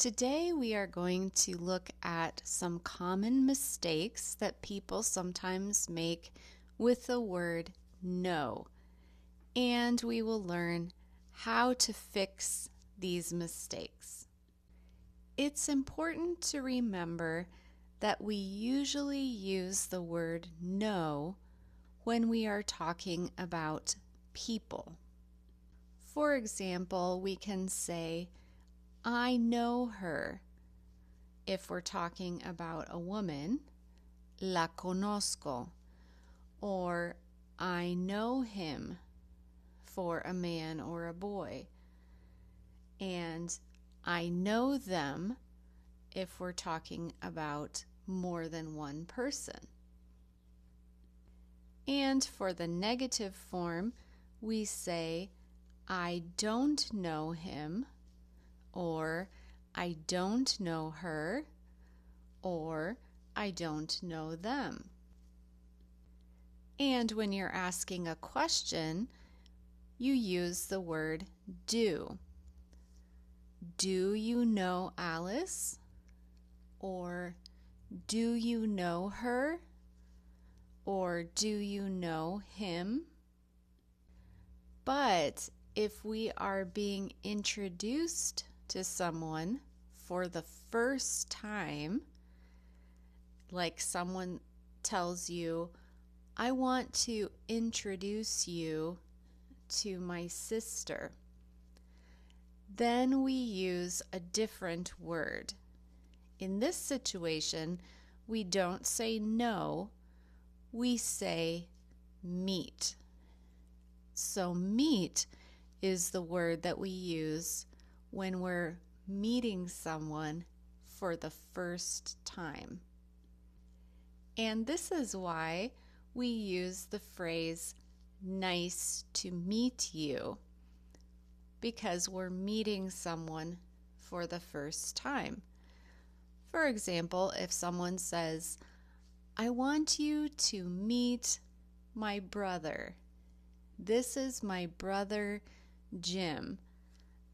Today we are going to look at some common mistakes that people sometimes make with the word no, and we will learn how to fix these mistakes. It's important to remember that we usually use the word no when we are talking about people. For example, we can say, I know her. If we're talking about a woman, la conozco. Or I know him for a man or a boy. And I know them if we're talking about more than one person. And for the negative form, we say, I don't know him, or I don't know her, or I don't know them. And when you're asking a question, you use the word do. Do you know Alice? Or do you know her? Or do you know him? But if we are being introduced to someone for the first time, like someone tells you, I want to introduce you to my sister, then we use a different word. In this situation, we don't say no, we say meet. So meet is the word that we use when we're meeting someone for the first time. And this is why we use the phrase nice to meet you, because we're meeting someone for the first time. For example, if someone says, I want you to meet my brother. This is my brother Jim.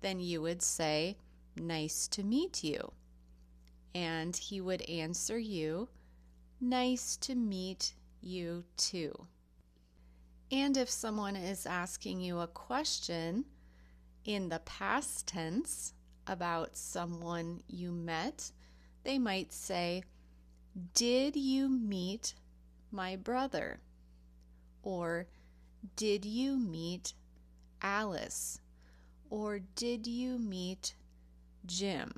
Then you would say, nice to meet you. And he would answer you, nice to meet you too. And if someone is asking you a question in the past tense about someone you met, they might say, did you meet my brother? Or did you meet Alice? Or did you meet Jim?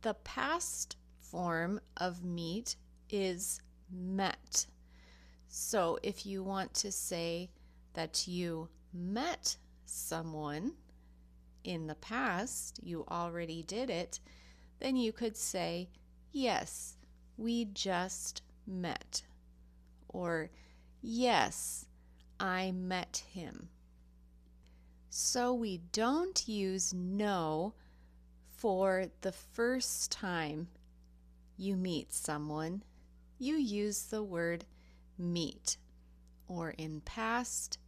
The past form of meet is met. So if you want to say that you met someone in the past, you already did it, then you could say, yes, we just met. Or, yes, I met him. So we don't use no for the first time you meet someone. You use the word meet, or in past,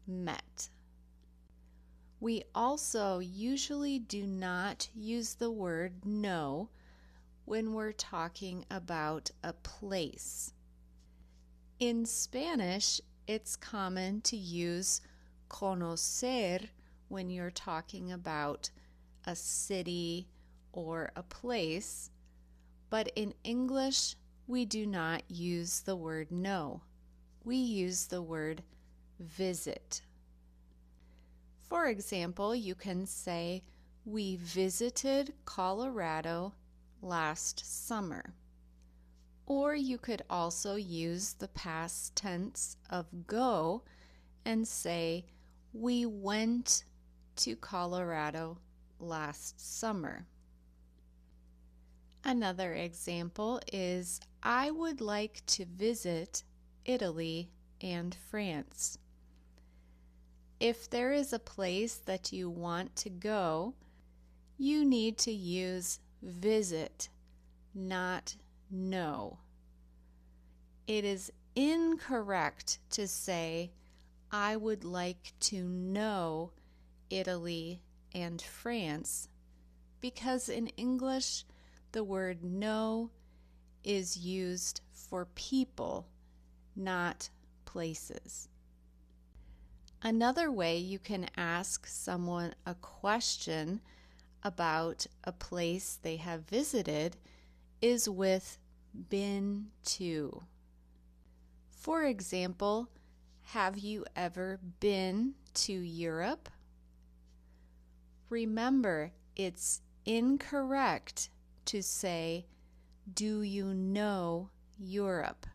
met. We also usually do not use the word no when we're talking about a place. In Spanish, it's common to use conocer when you're talking about a city or a place, but in English, we do not use the word no. We use the word visit. For example, you can say, we visited Colorado last summer. Or you could also use the past tense of go and say, we went to Colorado last summer. Another example is, I would like to visit Italy and France. If there is a place that you want to go, you need to use visit, not know. It is incorrect to say, I would like to know Italy and France, because in English the word know is used for people, not places. Another way you can ask someone a question about a place they have visited is with been to. For example, have you ever been to Europe? Remember, it's incorrect to say, do you know Europe?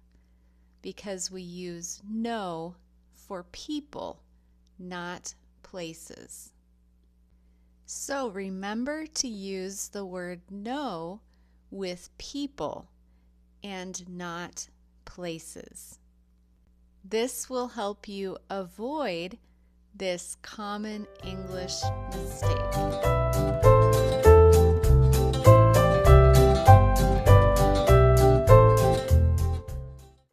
Because we use know for people, not places. So remember to use the word know with people and not places. This will help you avoid this common English mistake.